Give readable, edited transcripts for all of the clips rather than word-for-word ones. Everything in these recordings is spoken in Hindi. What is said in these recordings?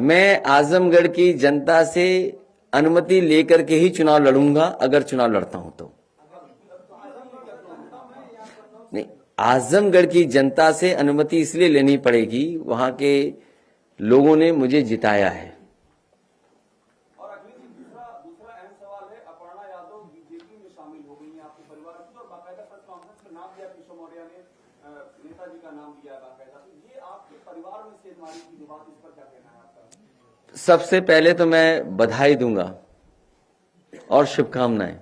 मैं आजमगढ़ की जनता से अनुमति लेकर के ही चुनाव लड़ूंगा, अगर चुनाव लड़ता हूं तो। नहीं, आजमगढ़ की जनता से अनुमति इसलिए लेनी पड़ेगी, वहां के लोगों ने मुझे जिताया है। और अगली दूसरा अहम सवाल है, अपर्णा यादव बीजेपी में शामिल हो गई है आपके परिवार की, और बाकायदा प्रेस कॉन्फ्रेंस में नाम दिया केशव मौर्य ने, नेताजी का नाम दिया बाकायदा। तो ये आपके परिवार में सेधमारी की जो बात, इस पर क्या कहना है आपका? सबसे पहले तो मैं बधाई दूंगा और शुभकामनाएं,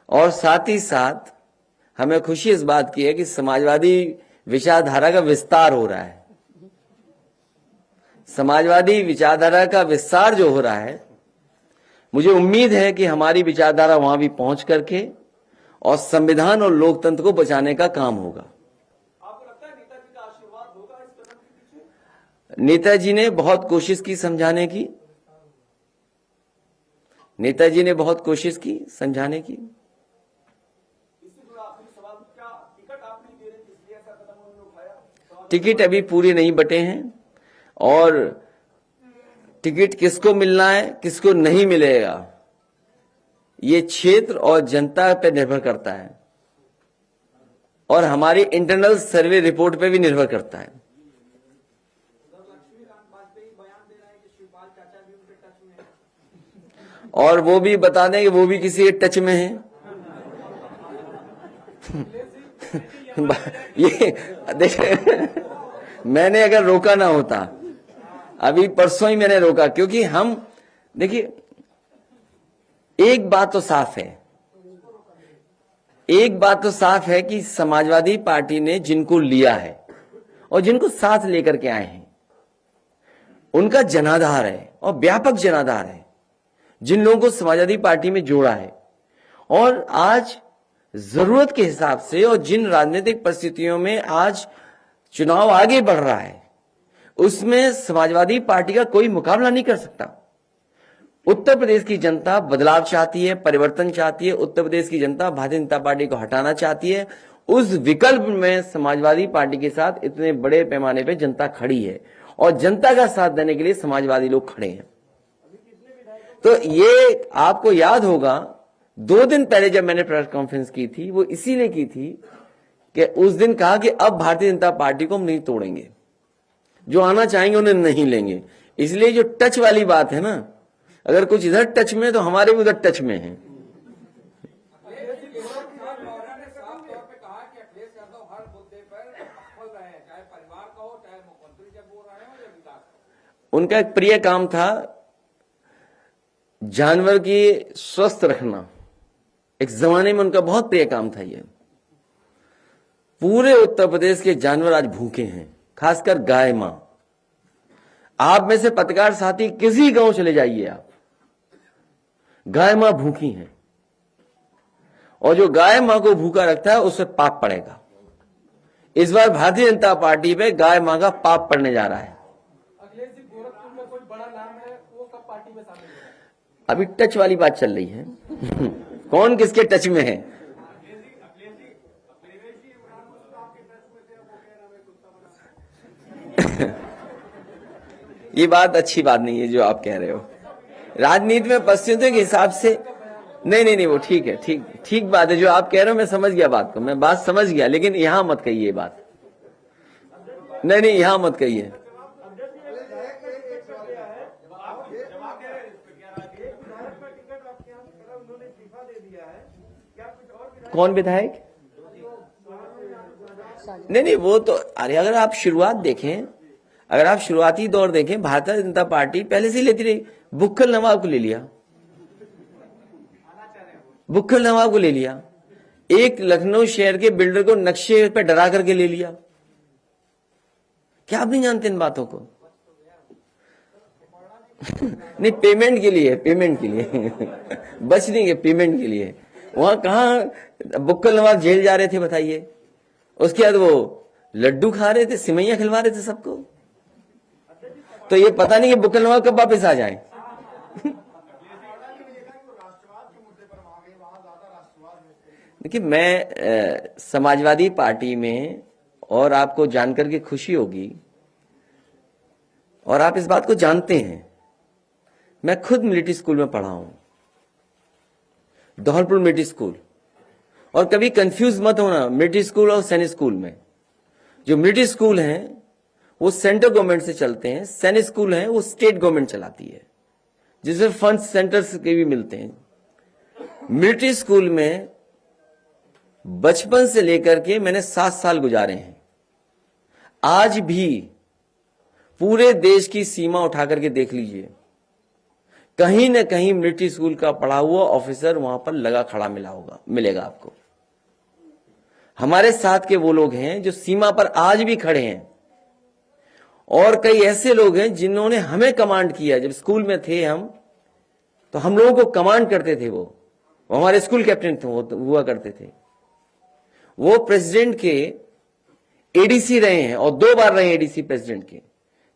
और साथ ही साथ हमें खुशी इस बात की है कि समाजवादी विचारधारा का विस्तार हो रहा है। समाजवादी विचारधारा का विस्तार जो हो रहा है, मुझे उम्मीद है कि हमारी विचारधारा वहां भी पहुंच करके और संविधान और लोकतंत्र को बचाने का काम होगा। आपको लगता है नेताजी का आशीर्वाद होगा इस कदम के पीछे? नेताजी ने बहुत कोशिश की समझाने की, नेताजी ने बहुत कोशिश की समझाने की। इससे जुड़ा आखिरी सवाल, क्या टिकट आप नहीं दे रहे इसलिए ऐसा कदम उन्होंने उठाया? टिकट अभी पूरे नहीं बटे हैं, और टिकट किसको मिलना है किसको नहीं मिलेगा, ये क्षेत्र और जनता पे निर्भर करता है, और हमारी इंटरनल सर्वे रिपोर्ट पे भी निर्भर करता है। लक्ष्मीकांत वाजपेयी बयान दे रहे हैं कि शिवपाल चाचा भी उनके टच में है। और वो भी बता दें कि वो भी किसी के टच में है। ये देखिए, मैंने अगर रोका ना होता, अभी परसों ही मैंने रोका, क्योंकि हम देखिए, एक बात तो साफ है, एक बात तो साफ है कि समाजवादी पार्टी ने जिनको लिया है और जिनको साथ लेकर के आए हैं, उनका जनाधार है और व्यापक जनाधार है। जिन लोगों को समाजवादी पार्टी में जोड़ा है, और आज जरूरत के हिसाब से और जिन राजनीतिक परिस्थितियों में आज चुनाव आगे बढ़ रहा है, उसमें समाजवादी पार्टी का कोई मुकाबला नहीं कर सकता। उत्तर प्रदेश की जनता बदलाव चाहती है, परिवर्तन चाहती है। उत्तर प्रदेश की जनता भारतीय जनता पार्टी को हटाना चाहती है। उस विकल्प में समाजवादी पार्टी के साथ इतने बड़े पैमाने पे जनता खड़ी है, और जनता का साथ देने के लिए समाजवादी लोग खड़े हैं। तो ये आपको याद होगा, 2 दिन पहले जब मैंने प्रेस कॉन्फ्रेंस की थी, वो इसीलिए की थी कि उस दिन कहा कि अब भारतीय जनता पार्टी को हम नहीं तोड़ेंगे, जो आना चाहेंगे उन्हें नहीं लेंगे। इसलिए जो टच वाली बात है ना, अगर कुछ इधर टच में है तो हमारे भी उधर टच में है। उनका एक प्रिय काम था जानवर की स्वस्थ रखना, एक जमाने में उनका बहुत प्रिय काम था ये। पूरे उत्तर प्रदेश के जानवर आज भूखे हैं, खासकर गाय मां। आप में से पत्रकार साथी किसी गांव चले जाइए आप, गाय मां भूखी हैं, और जो गाय मां को भूखा रखता है उससे पाप पड़ेगा। इस बार भारतीय जनता पार्टी पे गाय मां का पाप पड़ने जा रहा है। अखिलेश जी, गोरखपुर में कोई बड़ा नाम है, वो कब पार्टी में शामिल होगा? अभी टच वाली बात चल रही है। कौन किसके टच में है? ये बात अच्छी बात नहीं है जो आप कह रहे हो। राजनीति में परिस्थितियों के हिसाब से नहीं, वो ठीक है, ठीक बात है जो आप कह रहे हो। मैं समझ गया बात को, मैं बात समझ गया, लेकिन यहां मत कहिए बात। नहीं, यहां मत कहिए। कौन विधायक? नहीं, वो तो, अरे अगर आप शुरुआत देखें, अगर आप शुरुआती दौर देखें, भारतीय जनता पार्टी पहले से ही लेती रही। बुक्खल नवाब को ले लिया, बुक्खल नवाब को ले लिया, एक लखनऊ शहर के बिल्डर को नक्शे पे डरा करके ले लिया। क्या आप नहीं जानते इन बातों को? नहीं, पेमेंट के लिए बचने के पेमेंट के लिए। वहां कहां बुक्खल नवाब जेल जा रहे थे बताइए? उसके बाद वो लड्डू खा रहे थे, सिमैया खिलवा रहे थे सबको। तो ये पता नहीं कि बुक्खल नवाब कब वापस आ जाए। देखिए, मैं समाजवादी पार्टी में, और आपको जानकर के खुशी होगी और आप इस बात को जानते हैं, मैं खुद मिलिट्री स्कूल में पढ़ा हूं, धौलपुर मिलिट्री स्कूल। और कभी कंफ्यूज मत होना मिलिट्री स्कूल और सैनिक स्कूल में। जो मिलिट्री स्कूल हैं वो सेंट्रल गवर्नमेंट से चलते हैं, सैनिक स्कूल हैं वो स्टेट गवर्नमेंट चलाती है, जिसमें फंड सेंटर के भी मिलते हैं। मिलिट्री स्कूल में बचपन से लेकर के मैंने 7 साल गुजारे हैं। आज भी पूरे देश की सीमा उठा करके देख लीजिए, कहीं ना कहीं मिलिट्री स्कूल का पढ़ा हुआ ऑफिसर वहां पर लगा खड़ा मिलेगा आपको। हमारे साथ के वो लोग हैं जो सीमा पर आज भी खड़े हैं, और कई ऐसे लोग हैं जिन्होंने हमें कमांड किया। जब स्कूल में थे हम, तो हम लोगों को कमांड करते थे। वो हमारे स्कूल कैप्टन हुआ करते थे। वो प्रेसिडेंट के एडीसी रहे हैं, और 2 बार रहे एडीसी प्रेसिडेंट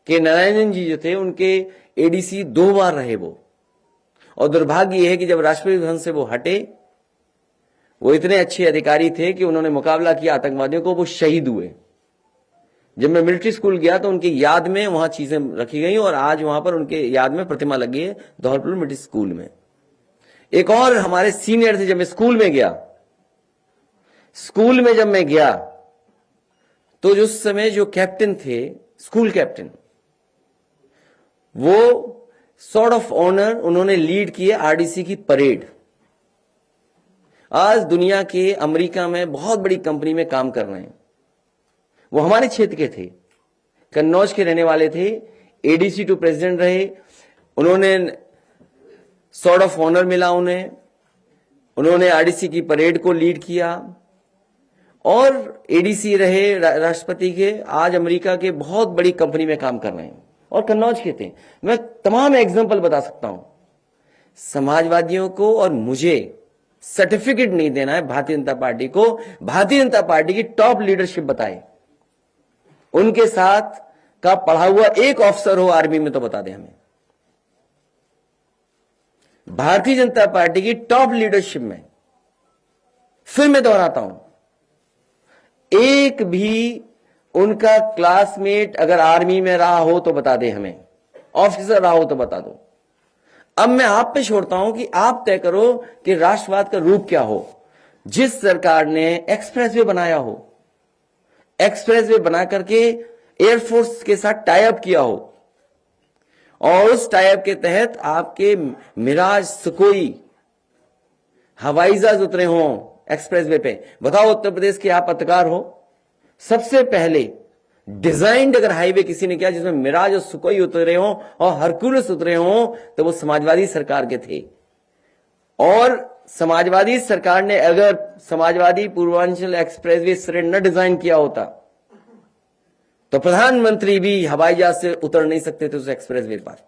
के नारायणन जी जो थे उनके एडीसी 2 बार रहे वो। और दुर्भाग्य यह है कि जब राष्ट्रपति भवन से वो हटे, वो इतने अच्छे अधिकारी थे कि उन्होंने मुकाबला किया आतंकवादियों को, वो शहीद हुए। जब मैं मिलिट्री स्कूल गया तो उनकी याद में वहां चीजें रखी गई, और आज वहां पर उनके याद में प्रतिमा लगी है धौलपुर मिलिट्री स्कूल में। एक और हमारे सीनियर थे। जब मैं स्कूल में गया, तो उस समय जो कैप्टन थे, स्कूल कैप्टन, वो सॉर्ड ऑफ ऑनर उन्होंने लीड किए आरडीसी की परेड। आज दुनिया के अमेरिका में बहुत बड़ी कंपनी में काम कर रहे हैं। वो हमारे क्षेत्र के थे, कन्नौज के रहने वाले थे, एडीसी टू प्रेसिडेंट रहे। उन्होंने सॉर्ड ऑफ ऑनर मिला उन्होंने आरडीसी की परेड को लीड किया, और एडीसी रहे राष्ट्रपति के। आज अमेरिका के बहुत बड़ी कंपनी में काम कर रहे हैं, और कन्नौज के थे। मैं तमाम एग्जांपल बता सकता हूं। समाजवादियों को और मुझे सर्टिफिकेट नहीं देना है भारतीय जनता पार्टी को। भारतीय जनता पार्टी की टॉप लीडरशिप बताए, उनके साथ का पढ़ा हुआ एक ऑफिसर हो आर्मी में तो बता दे हमें। भारतीय जनता पार्टी की टॉप लीडरशिप में, फिर मैं दोहराता हूं, एक भी उनका क्लासमेट अगर आर्मी में रहा हो तो बता दे हमें, ऑफिसर रहा हो तो बता दो। अब मैं आप पे छोड़ता हूं कि आप तय करो कि राष्ट्रवाद का रूप क्या हो। जिस सरकार ने एक्सप्रेसवे बनाया हो, एक्सप्रेसवे बना करके एयरफोर्स के साथ टाई अप किया हो, और उस टाई अप के तहत आपके मिराज, सुकोई हवाई जहाज उतरे हों एक्सप्रेसवे पे। बताओ, उत्तर प्रदेश के आप पत्रकार हो, सबसे पहले डिजाइंड अगर हाईवे किसी ने किया जिसमें मिराज और सुकोई उतरे हों और हरकुलस उतरे हों, तो वो समाजवादी सरकार के थे। और समाजवादी सरकार ने अगर समाजवादी पूर्वांचल एक्सप्रेसवे इस तरह न डिजाइन किया होता, तो प्रधानमंत्री भी हवाई जहाज से उतर नहीं सकते थे उस एक्सप्रेसवे पर।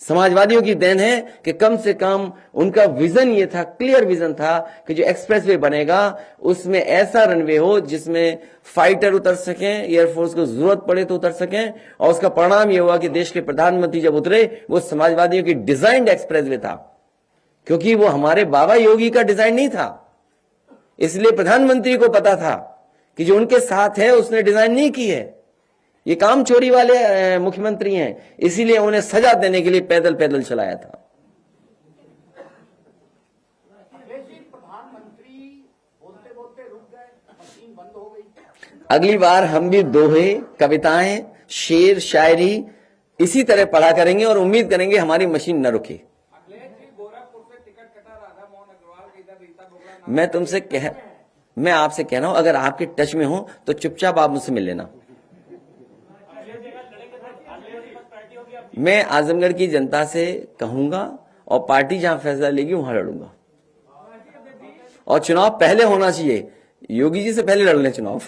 समाजवादियों की देन है कि कम से कम उनका विजन ये था, क्लियर विजन था, कि जो एक्सप्रेसवे बनेगा उसमें ऐसा रनवे हो जिसमें फाइटर उतर सकें, एयरफोर्स को जरूरत पड़े तो उतर सकें। और उसका परिणाम यह हुआ कि देश के प्रधानमंत्री जब उतरे, वो समाजवादियों की डिजाइन्ड एक्सप्रेसवे था, क्योंकि वो हमारे बाबा योगी का डिजाइन नहीं था। इसलिए प्रधानमंत्री को पता था कि जो उनके साथ है उसने डिजाइन नहीं की है, ये काम चोरी वाले मुख्यमंत्री हैं, इसीलिए उन्हें सजा देने के लिए पैदल पैदल चलाया था। प्रधानमंत्री बोलते बोलते रुक गए, मशीन बंद हो गई। अगली बार हम भी दोहे, कविताएं, शेर, शायरी इसी तरह पढ़ा करेंगे, और उम्मीद करेंगे हमारी मशीन न रुके। गोरखपुर से टिकट कटा राधा मोहन अग्रवाल के, इधर रीता बोगला। मैं आपसे कह रहा हूं, अगर आपके टच में हो तो चुपचाप आप मुझसे मिल लेना। मैं आजमगढ़ की जनता से कहूंगा, और पार्टी जहां फैसला लेगी वहां लड़ूंगा। और चुनाव पहले होना चाहिए, योगी जी से पहले लड़ लें चुनाव।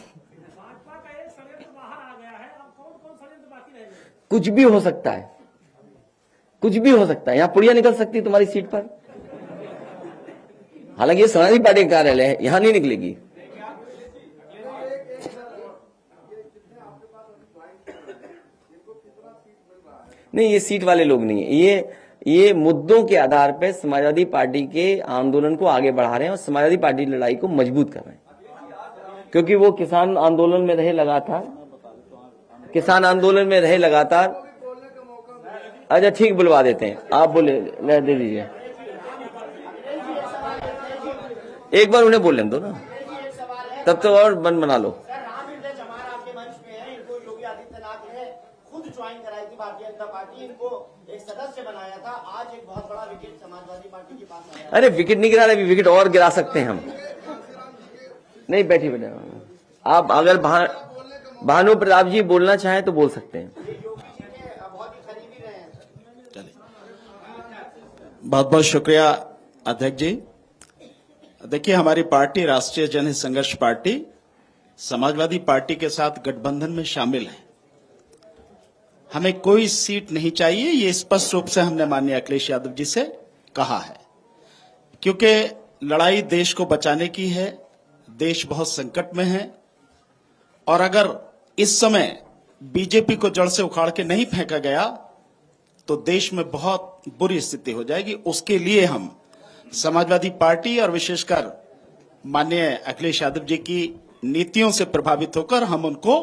कुछ भी हो सकता है, कुछ भी हो सकता है। यहां पुड़िया निकल सकती है तुम्हारी सीट पर, हालांकि ये समाजवादी पार्टी का कार्यालय है, यहां नहीं निकलेगी। नहीं, ये सीट वाले लोग नहीं है, ये मुद्दों के आधार पर समाजवादी पार्टी के आंदोलन को आगे बढ़ा रहे हैं और समाजवादी पार्टी की लड़ाई को मजबूत कर रहे हैं, क्योंकि वो किसान आंदोलन में रहे लगा था। किसान आंदोलन में रहे लगातार। अच्छा ठीक, बुलवा देते हैं, आप बोले दे दीजिए, एक बार उन्हें बोलने दो ना, तब तो और बन बना लो। सर, राम हृदय चमार आपके मंच पे है, इनको योगी आदित्यनाथ ने खुद ज्वाइन कराई थी भारतीय जनता पार्टी, इनको एक सदस्य बनाया था। आज एक बहुत बड़ा विकेट समाजवादी पार्टी के पास आया। अरे विकेट नहीं गिरा रहे, विकेट और गिरा सकते हैं हम। नहीं, बैठिए बेटा, आप अगर भानु प्रताप जी बोलना चाहें तो बोल सकते हैं। ये योगी जी के बहुत ही करीबी रहे हैं सर। बहुत बहुत शुक्रिया अध्यक्ष जी। देखिए, हमारी पार्टी राष्ट्रीय जनहित संघर्ष पार्टी समाजवादी पार्टी के साथ गठबंधन में शामिल है। हमें कोई सीट नहीं चाहिए, ये स्पष्ट रूप से हमने माननीय अखिलेश यादव जी से कहा है, क्योंकि लड़ाई देश को बचाने की है। देश बहुत संकट में है और अगर इस समय बीजेपी को जड़ से उखाड़ के नहीं फेंका गया तो देश में बहुत बुरी स्थिति हो जाएगी। उसके लिए हम समाजवादी पार्टी और विशेषकर माननीय अखिलेश यादव जी की नीतियों से प्रभावित होकर हम उनको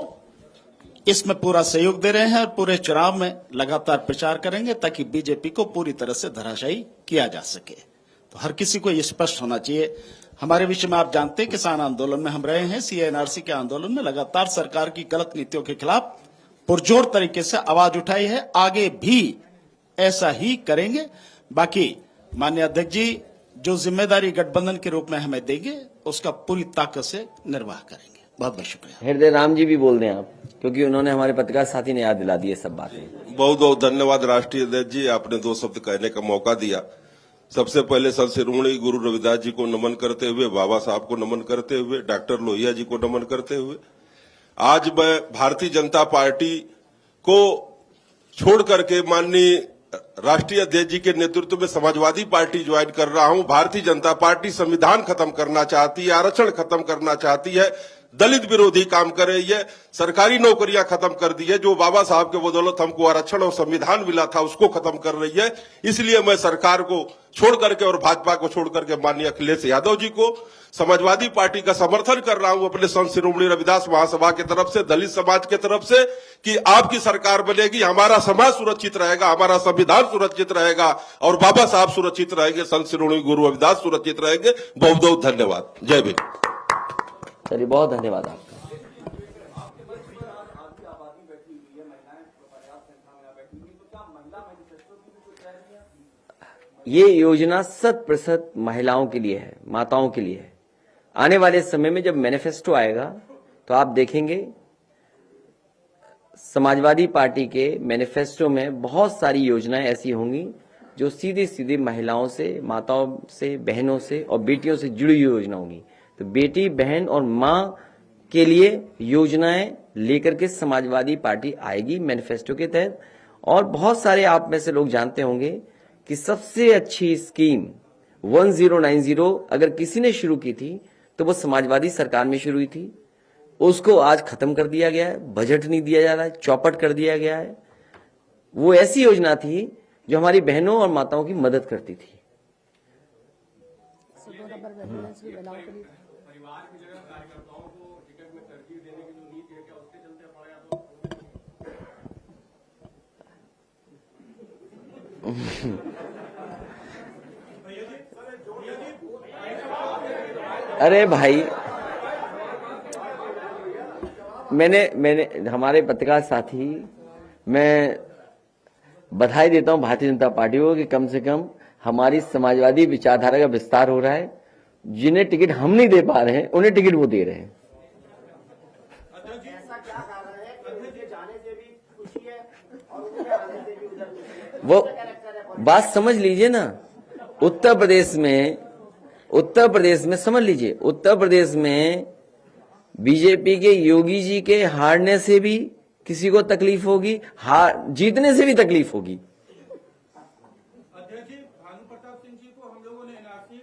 इसमें पूरा सहयोग दे रहे हैं और पूरे चुनाव में लगातार प्रचार करेंगे ताकि बीजेपी को पूरी तरह से धराशायी किया जा सके। तो हर किसी को ये स्पष्ट होना चाहिए। हमारे विषय में आप जानते हैं, किसान आंदोलन में हम रहे हैं, सीएनआरसी के आंदोलन में लगातार सरकार की गलत नीतियों के खिलाफ पुरजोर तरीके से आवाज उठाई है, आगे भी ऐसा ही करेंगे। बाकी माननीय अध्यक्ष जी जो जिम्मेदारी गठबंधन के रूप में हमें देंगे उसका पूरी ताकत से निर्वाह करेंगे। बहुत बहुत शुक्रिया। हृदय राम जी भी बोल दें आप, क्योंकि उन्होंने हमारे पत्रकार साथी ने याद दिला दी ये सब बातें। बहुत बहुत धन्यवाद राष्ट्रीय अध्यक्ष जी, आपने 2 शब्द कहने का मौका दिया। सबसे पहले संत शिरोमणि गुरु रविदास जी को नमन करते हुए, बाबा साहब को नमन करते हुए, डॉक्टर लोहिया जी को नमन करते हुए, आज मैं भारतीय जनता पार्टी को छोड़ करके माननीय राष्ट्रीय अध्यक्ष जी के नेतृत्व में समाजवादी पार्टी ज्वाइन कर रहा हूं। भारतीय जनता पार्टी संविधान खत्म करना चाहती है, आरक्षण खत्म करना चाहती है, दलित विरोधी काम कर रही है, सरकारी नौकरियां खत्म कर दी है, जो बाबा साहब के बदौलत हमको आरक्षण और संविधान मिला था उसको खत्म कर रही है। इसलिए मैं सरकार को छोड़ करके और भाजपा को छोड़ करके माननीय अखिलेश यादव जी को, समाजवादी पार्टी का समर्थन कर रहा हूं अपने संत शिरोमणि रविदास महासभा की तरफ से, दलित समाज की तरफ से, कि आपकी सरकार बनेगी, हमारा समाज सुरक्षित रहेगा, हमारा संविधान सुरक्षित रहेगा और बाबा साहब सुरक्षित रहेंगे, संत शिरोमणि गुरु रविदास सुरक्षित रहेंगे। बहुत बहुत धन्यवाद। जय भीम। चलिए, बहुत धन्यवाद आपका। ये योजना 100% महिलाओं के लिए है, माताओं के लिए है। आने वाले समय में जब मैनिफेस्टो आएगा तो आप देखेंगे समाजवादी पार्टी के मैनिफेस्टो में बहुत सारी योजनाएं ऐसी होंगी जो सीधी सीधी महिलाओं से, माताओं से, बहनों से और बेटियों से जुड़ी हुई योजना होंगी। तो बेटी, बहन और माँ के लिए योजनाएं लेकर के समाजवादी पार्टी आएगी मैनिफेस्टो के तहत। और बहुत सारे आप में से लोग जानते होंगे कि सबसे अच्छी स्कीम 1090 अगर किसी ने शुरू की थी तो वो समाजवादी सरकार में शुरू हुई थी। उसको आज खत्म कर दिया गया है, बजट नहीं दिया जा रहा है, चौपट कर दिया गया है। वो ऐसी योजना थी जो हमारी बहनों और माताओं की मदद करती थी। परिवार की जगह कार्यकर्ताओं को टिकट में तरजीह देने की जो नीति है, क्या उसके चलते पड़ा या अरे भाई, मैंने हमारे पत्रकार साथी, मैं बधाई देता हूं भारतीय जनता पार्टी को कि कम से कम हमारी समाजवादी विचारधारा का विस्तार हो रहा है। जिन्हें टिकट हम नहीं दे पा रहे हैं उन्हें टिकट वो दे रहे हैं। ऐसा क्या कारण है कि उनके जाने से भी खुशी है और उनके आने से भी उधर खुशी है? वो बात समझ लीजिए ना, उत्तर प्रदेश में समझ लीजिए, उत्तर प्रदेश में बीजेपी के योगी जी के हारने से भी किसी को तकलीफ होगी, जीतने से भी तकलीफ होगी। अध्यक्ष जी, भानु प्रताप सिंह जी को हम लोगों ने एनआरसी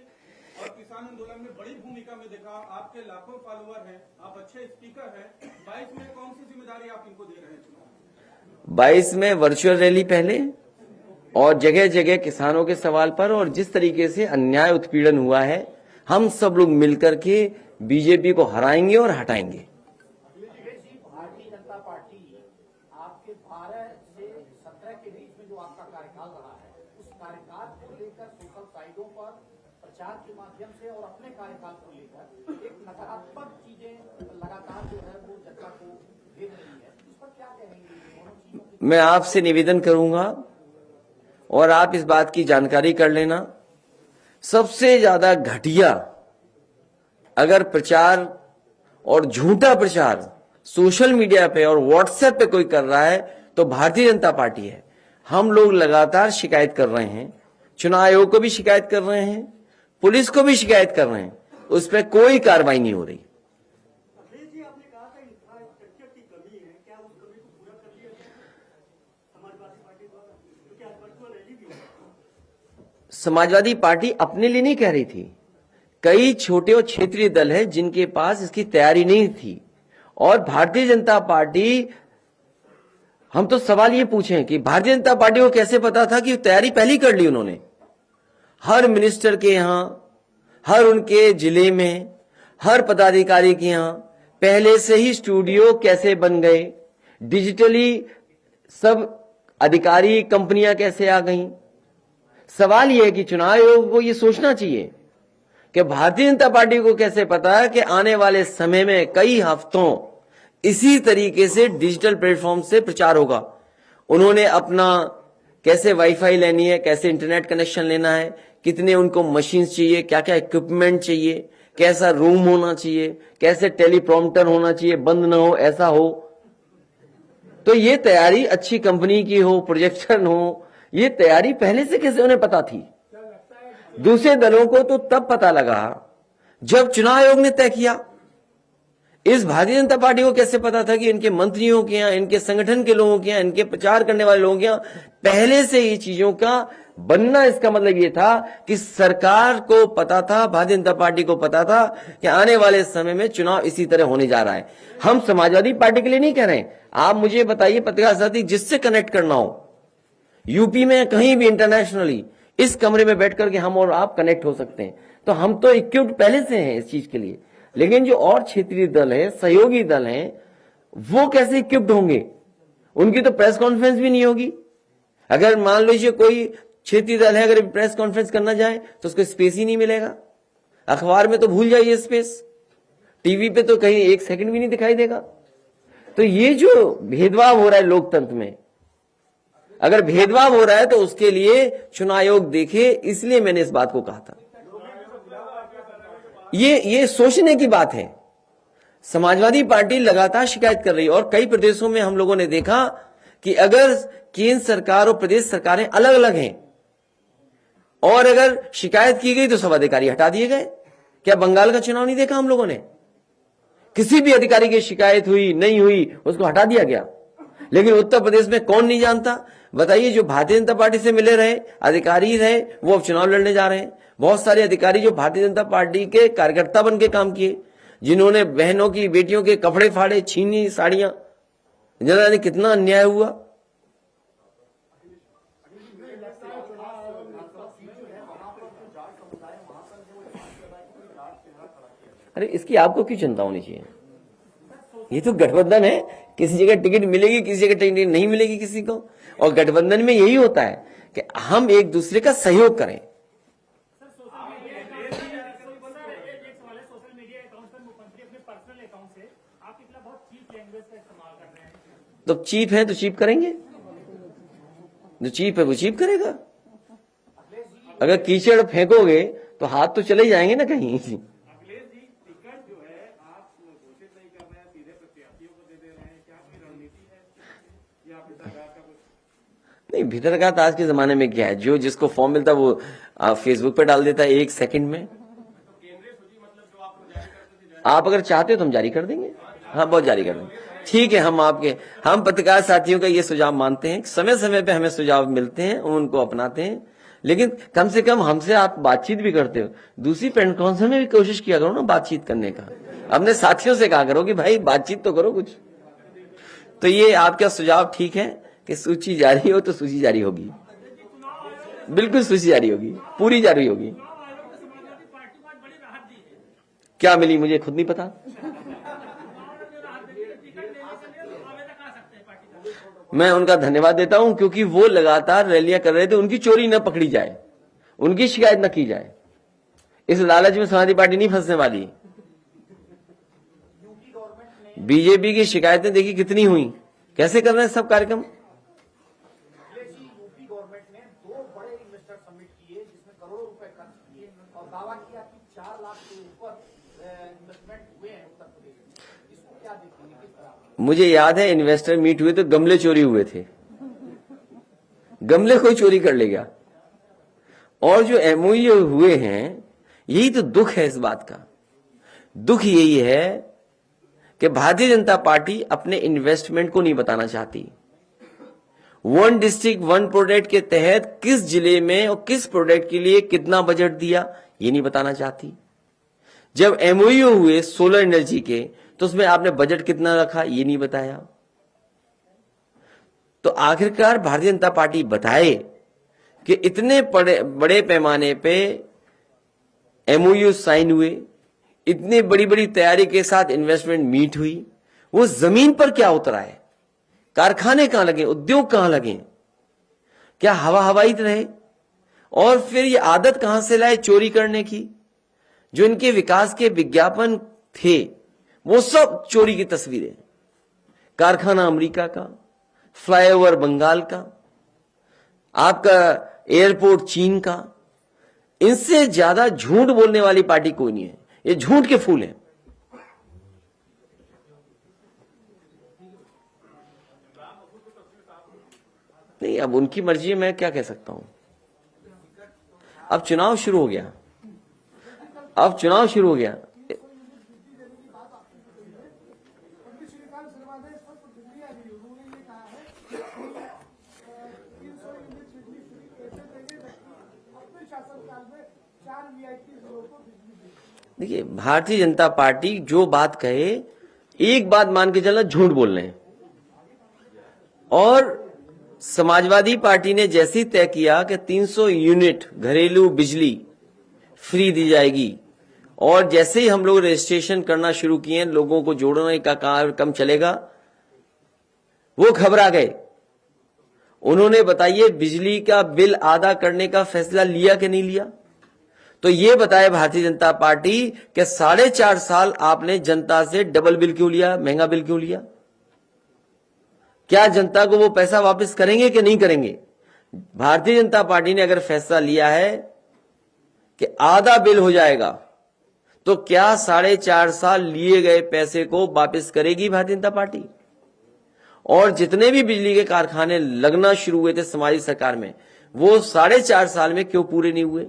और किसान आंदोलन में बड़ी भूमिका में देखा। आपके लाखों फॉलोअर हैं, आप अच्छे स्पीकर हैं। 22 में कौन सी जिम्मेदारी आप इनको दे रहे हैं? 22 में वर्चुअल रैली पहले और जगह जगह किसानों के सवाल पर, और जिस तरीके से अन्याय उत्पीड़न हुआ है, हम सब लोग मिलकर के बीजेपी को हराएंगे और हटाएंगे। भारतीय जनता पार्टी प्रचार के माध्यम से और अपने कार्यकाल को लेकर एक नकारात्मक चीजें लगातार जो है वो जनता को भेज रही है, इस पर क्या कहेंगे? दोनों चीजों की मैं आपसे निवेदन करूंगा और आप इस बात की जानकारी कर लेना, सबसे ज्यादा घटिया अगर प्रचार और झूठा प्रचार सोशल मीडिया पे और व्हाट्सएप पे कोई कर रहा है तो भारतीय जनता पार्टी है। हम लोग लगातार शिकायत कर रहे हैं, चुनाव आयोग को भी शिकायत कर रहे हैं, पुलिस को भी शिकायत कर रहे हैं, उस पर कोई कार्रवाई नहीं हो रही। आपने कहा था इंफ्रास्ट्रक्चर की कमी है, क्या उस कमी को पूरा कर लिया समाजवादी पार्टी द्वारा? क्योंकि आज वर्चुअल रैली भी है। समाजवादी पार्टी अपने लिए नहीं कह रही थी, कई छोटे और क्षेत्रीय दल है जिनके पास इसकी तैयारी नहीं थी। और भारतीय जनता पार्टी, हम तो सवाल ये पूछें कि भारतीय जनता पार्टी को कैसे पता था कि तैयारी पहले कर ली उन्होंने। हर मिनिस्टर के यहां, हर उनके जिले में, हर पदाधिकारी के यहां पहले से ही स्टूडियो कैसे बन गए, डिजिटली सब अधिकारी कंपनियां कैसे आ गईं। सवाल यह है कि चुनाव आयोग को यह सोचना चाहिए कि भारतीय जनता पार्टी को कैसे पता है कि आने वाले समय में कई हफ्तों इसी तरीके से डिजिटल प्लेटफॉर्म से प्रचार होगा। उन्होंने अपना कैसे वाईफाई लेनी है, कैसे इंटरनेट कनेक्शन लेना है, कितने उनको मशीन चाहिए, क्या क्या इक्विपमेंट चाहिए, कैसा रूम होना चाहिए, कैसे टेलीप्रॉम्प्टर होना चाहिए, बंद ना हो, ऐसा हो। तो ये तैयारी अच्छी कंपनी की हो, प्रोजेक्शन हो, ये तैयारी पहले से कैसे उन्हें पता थी? दूसरे दलों को तो तब पता लगा जब चुनाव आयोग ने तय किया। इस भारतीय जनता पार्टी को कैसे पता था कि इनके मंत्रियों के यहां, इनके संगठन के लोगों के यहां, इनके प्रचार करने वाले लोगों के यहां पहले से ही चीजों का बनना? इसका मतलब यह था कि सरकार को पता था, भारतीय जनता पार्टी को पता था कि आने वाले समय में चुनाव इसी तरह होने जा रहा है। हम समाजवादी पार्टी के लिए नहीं कह रहे हैं। आप मुझे बताइए पत्रकार साथी, जिससे कनेक्ट करना हो यूपी में कहीं भी इंटरनेशनली, इस कमरे में बैठ करके हम और आप कनेक्ट हो सकते हैं। तो हम तो इक्विप्ड पहले से हैं इस चीज के लिए। लेकिन जो और क्षेत्रीय दल है, सहयोगी दल हैं, वो कैसे इक्विप्ड होंगे? उनकी तो प्रेस कॉन्फ्रेंस भी नहीं होगी। अगर मान लीजिए कोई क्षेत्रीय दल है, अगर प्रेस कॉन्फ्रेंस करना जाए तो उसको स्पेस ही नहीं मिलेगा। अखबार में तो भूल जाइए स्पेस, टीवी पे तो कहीं एक सेकंड भी नहीं दिखाई देगा। तो ये जो भेदभाव हो रहा है लोकतंत्र में, अगर भेदभाव हो रहा है तो उसके लिए चुनाव आयोग देखे, इसलिए मैंने इस बात को कहा था। ये सोचने की बात है। समाजवादी पार्टी लगातार शिकायत कर रही है और कई प्रदेशों में हम लोगों ने देखा कि अगर केंद्र सरकार और प्रदेश सरकारें अलग अलग हैं और अगर शिकायत की गई तो सब अधिकारी हटा दिए गए। क्या बंगाल का चुनाव नहीं देखा हम लोगों ने? किसी भी अधिकारी की शिकायत हुई नहीं हुई, उसको हटा दिया गया। लेकिन उत्तर प्रदेश में कौन नहीं जानता? बताइए, जो भारतीय जनता पार्टी से मिले रहे अधिकारी रहे, वो अब चुनाव लड़ने जा रहे हैं। बहुत सारे अधिकारी जो भारतीय जनता पार्टी के कार्यकर्ता बन के काम किए, जिन्होंने बहनों की, बेटियों के कपड़े फाड़े, छीनी साड़ियां, जाने कितना अन्याय हुआ। अरे इसकी आपको क्यों चिंता होनी चाहिए? ये तो गठबंधन है, किसी जगह टिकट मिलेगी, किसी जगह टिकट नहीं मिलेगी किसी को। और गठबंधन में यही होता है कि हम एक दूसरे का सहयोग करें। तो चीप है तो चीप करेंगे, जो चीप है वो चीप करेगा। अगर कीचड़ फेंकोगे तो हाथ तो चले जाएंगे ना कहीं। नहीं, भीतर का आज के जमाने में क्या है, जो जिसको फॉर्म मिलता है वो फेसबुक पे डाल देता है 1 सेकंड में। आप अगर चाहते हो तो हम जारी कर देंगे। हाँ, बहुत जारी कर देंगे। ठीक है, हम पत्रकार साथियों का ये सुझाव मानते हैं। समय समय पे हमें सुझाव मिलते हैं, उनको अपनाते हैं। लेकिन कम से कम हमसे आप बातचीत भी करते हो। दूसरी प्रेस कॉन्फ्रेंस में भी कोशिश किया करो ना बातचीत करने का। अपने साथियों से कहा करो कि भाई बातचीत तो करो कुछ। तो ये आपका सुझाव ठीक है कि सूची जारी हो तो सूची जारी होगी, बिल्कुल सूची जारी होगी, पूरी जारी होगी। क्या मिली मुझे खुद नहीं पता। मैं उनका धन्यवाद देता हूं क्योंकि वो लगातार रैलियां कर रहे थे, उनकी चोरी न पकड़ी जाए, उनकी शिकायत न की जाए, इस लालच में समाजवादी पार्टी नहीं फंसने वाली। बीजेपी की शिकायतें देखी कितनी हुई, कैसे कर रहे हैं सब कार्यक्रम। यूपी गवर्नमेंट ने 2 बड़े इन्वेस्टर समिट किए जिसमें करोड़ों रुपए खर्च किए और दावा किया कि 4 लाख से ऊपर इन्वेस्टमेंट हुए हैं उत्तर प्रदेश में। इसको क्या देखेंगे, किस तरह? मुझे याद है इन्वेस्टर मीट हुए तो गमले चोरी हुए थे, गमले कोई चोरी कर ले गया। और जो एमओयू हुए हैं, यही तो दुख है इस बात का। दुख यही है कि भारतीय जनता पार्टी अपने इन्वेस्टमेंट को नहीं बताना चाहती। 1 डिस्ट्रिक्ट 1 प्रोडक्ट के तहत किस जिले में और किस प्रोडक्ट के लिए कितना बजट दिया, ये नहीं बताना चाहती। जब एमओयू हुए सोलर एनर्जी के, तो उसमें आपने बजट कितना रखा, ये नहीं बताया। तो आखिरकार भारतीय जनता पार्टी बताए कि इतने बड़े पैमाने पे एमओयू साइन हुए, इतनी बड़ी बड़ी तैयारी के साथ इन्वेस्टमेंट मीट हुई, वो जमीन पर क्या उतरा है, कारखाने कहां लगे, उद्योग कहां लगे, क्या हवा हवाई रहे। और फिर ये आदत कहां से लाए चोरी करने की। जो इनके विकास के विज्ञापन थे वो सब चोरी की तस्वीरें। कारखाना अमेरिका का, फ्लाईओवर बंगाल का, आपका एयरपोर्ट चीन का। इनसे ज्यादा झूठ बोलने वाली पार्टी कोई नहीं है। ये झूठ के फूल हैं। नहीं, अब उनकी मर्जी है, मैं क्या कह सकता हूं। अब चुनाव शुरू हो गया, अब चुनाव शुरू हो गया। देखिए, भारतीय जनता पार्टी जो बात कहे, एक बात मान के चलना, झूठ बोल रहे हैं। और समाजवादी पार्टी ने जैसे ही तय किया कि 300 यूनिट घरेलू बिजली फ्री दी जाएगी, और जैसे ही हम लोग रजिस्ट्रेशन करना शुरू किए, लोगों को जोड़ने का कार्यक्रम चलेगा, वो घबरा गए। उन्होंने बताइए बिजली का बिल आधा करने का फैसला लिया कि नहीं लिया। तो ये बताए भारतीय जनता पार्टी कि 4.5 साल आपने जनता से डबल बिल क्यों लिया, महंगा बिल क्यों लिया। क्या जनता को वो पैसा वापस करेंगे कि नहीं करेंगे। भारतीय जनता पार्टी ने अगर फैसला लिया है कि आधा बिल हो जाएगा, तो क्या 4.5 साल लिए गए पैसे को वापस करेगी भारतीय जनता पार्टी। और जितने भी बिजली के कारखाने लगना शुरू हुए थे समाजी सरकार में, वो 4.5 साल में क्यों पूरे नहीं हुए।